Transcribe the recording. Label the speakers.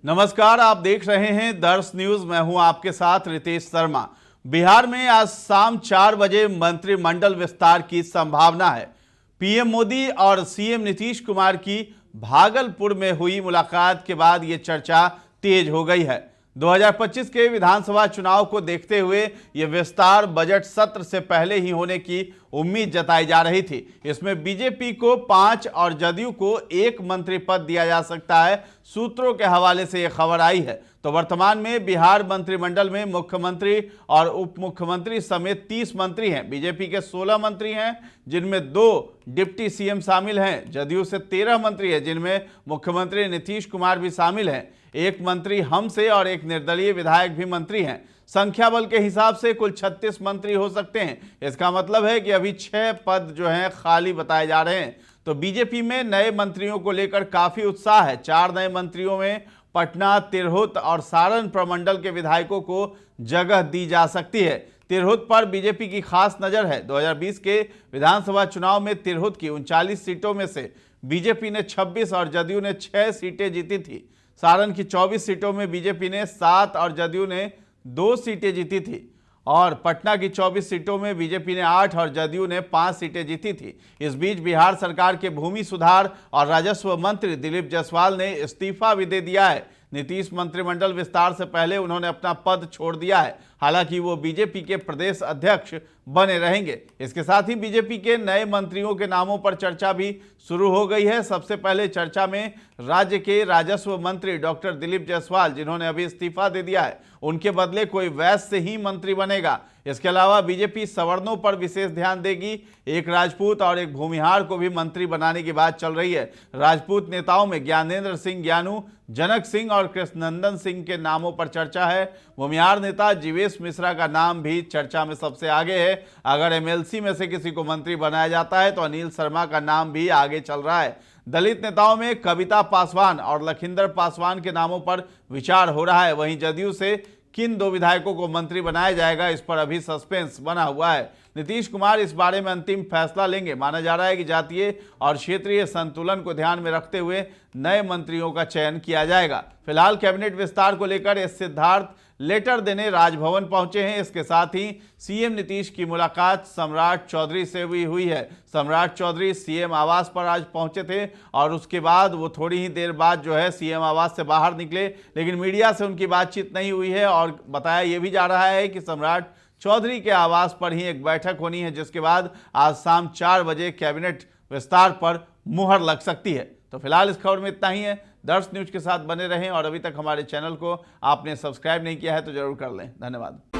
Speaker 1: नमस्कार, आप देख रहे हैं दर्श न्यूज। मैं हूं आपके साथ रितेश शर्मा। बिहार में आज शाम 4 बजे मंत्रिमंडल विस्तार की संभावना है। पीएम मोदी और सीएम नीतीश कुमार की भागलपुर में हुई मुलाकात के बाद ये चर्चा तेज हो गई है। 2025 के विधानसभा चुनाव को देखते हुए ये विस्तार बजट सत्र से पहले ही होने की उम्मीद जताई जा रही थी। इसमें बीजेपी को 5 और जदयू को 1 मंत्री पद दिया जा सकता है। सूत्रों के हवाले से यह खबर आई है। तो वर्तमान में बिहार मंत्रिमंडल में मुख्यमंत्री और उप मुख्यमंत्री समेत 30 मंत्री हैं। बीजेपी के 16 मंत्री हैं, जिनमें 2 डिप्टी सीएम शामिल हैं। जदयू से 13 मंत्री हैं, जिनमें मुख्यमंत्री नीतीश कुमार भी शामिल हैं। 1 मंत्री हम से और 1 निर्दलीय विधायक भी मंत्री हैं। संख्या बल के हिसाब से कुल 36 मंत्री हो सकते हैं। इसका मतलब है कि अभी 6 पद जो हैं खाली बताए जा रहे हैं। तो बीजेपी में नए मंत्रियों को लेकर काफी उत्साह है। 4 नए मंत्रियों में पटना, तिरहुत और सारण प्रमंडल के विधायकों को जगह दी जा सकती है। तिरहुत पर बीजेपी की खास नजर है। 2020 के विधानसभा चुनाव में तिरहुत की 39 सीटों में से बीजेपी ने 26 और जदयू ने 6 सीटें जीती थी। सारण की 24 सीटों में बीजेपी ने 7 और जदयू ने 2 सीटें जीती थी। और पटना की 24 सीटों में बीजेपी ने 8 और जदयू ने 5 सीटें जीती थी। इस बीच बिहार सरकार के भूमि सुधार और राजस्व मंत्री दिलीप जायसवाल ने इस्तीफा भी दे दिया है। नीतीश मंत्रिमंडल विस्तार से पहले उन्होंने अपना पद छोड़ दिया है। हालांकि वो बीजेपी के प्रदेश अध्यक्ष बने रहेंगे। इसके साथ ही बीजेपी के नए मंत्रियों के नामों पर चर्चा भी शुरू हो गई है। सबसे पहले चर्चा में राज्य के राजस्व मंत्री डॉक्टर दिलीप जायसवाल, जिन्होंने अभी इस्तीफा दे दिया है, उनके बदले कोई वैश्य ही मंत्री बनेगा। इसके अलावा बीजेपी सवर्णों पर विशेष ध्यान देगी। 1 राजपूत और 1 भूमिहार को भी मंत्री बनाने की बात चल रही है। राजपूत नेताओं में ज्ञानेंद्र सिंह ज्ञानू, जनक सिंह और कृष्णनंदन सिंह के नामों पर चर्चा है। भूमिहार नेता जीवेश मिश्रा का नाम भी चर्चा में सबसे आगे है। अगर एमएलसी में से किसी को मंत्री बनाया जाता है तो अनिल शर्मा का नाम भी आगे चल रहा है। दलित नेताओं में कविता पासवान और लखिंदर पासवान के नामों पर विचार हो रहा है। वहीं जदयू से किन 2 विधायकों को मंत्री बनाया जाएगा, इस पर अभी सस्पेंस बना हुआ है। नीतीश कुमार इस बारे में अंतिम फैसला लेंगे। माना जा रहा है कि जातीय और क्षेत्रीय संतुलन को ध्यान में रखते हुए नए मंत्रियों का चयन किया जाएगा। फिलहाल कैबिनेट विस्तार को लेकर एस सिद्धार्थ लेटर देने राजभवन पहुंचे हैं। इसके साथ ही सीएम नीतीश की मुलाकात सम्राट चौधरी से भी हुई है। सम्राट चौधरी सीएम आवास पर आज पहुंचे थे और उसके बाद वो थोड़ी ही देर बाद जो है सीएम आवास से बाहर निकले, लेकिन मीडिया से उनकी बातचीत नहीं हुई है। और बताया यह भी जा रहा है कि सम्राट चौधरी के आवास पर ही एक बैठक होनी है, जिसके बाद आज शाम 4 बजे कैबिनेट विस्तार पर मुहर लग सकती है। तो फिलहाल इस खबर में इतना ही है। दर्श न्यूज के साथ बने रहें और अभी तक हमारे चैनल को आपने सब्सक्राइब नहीं किया है तो जरूर कर लें। धन्यवाद।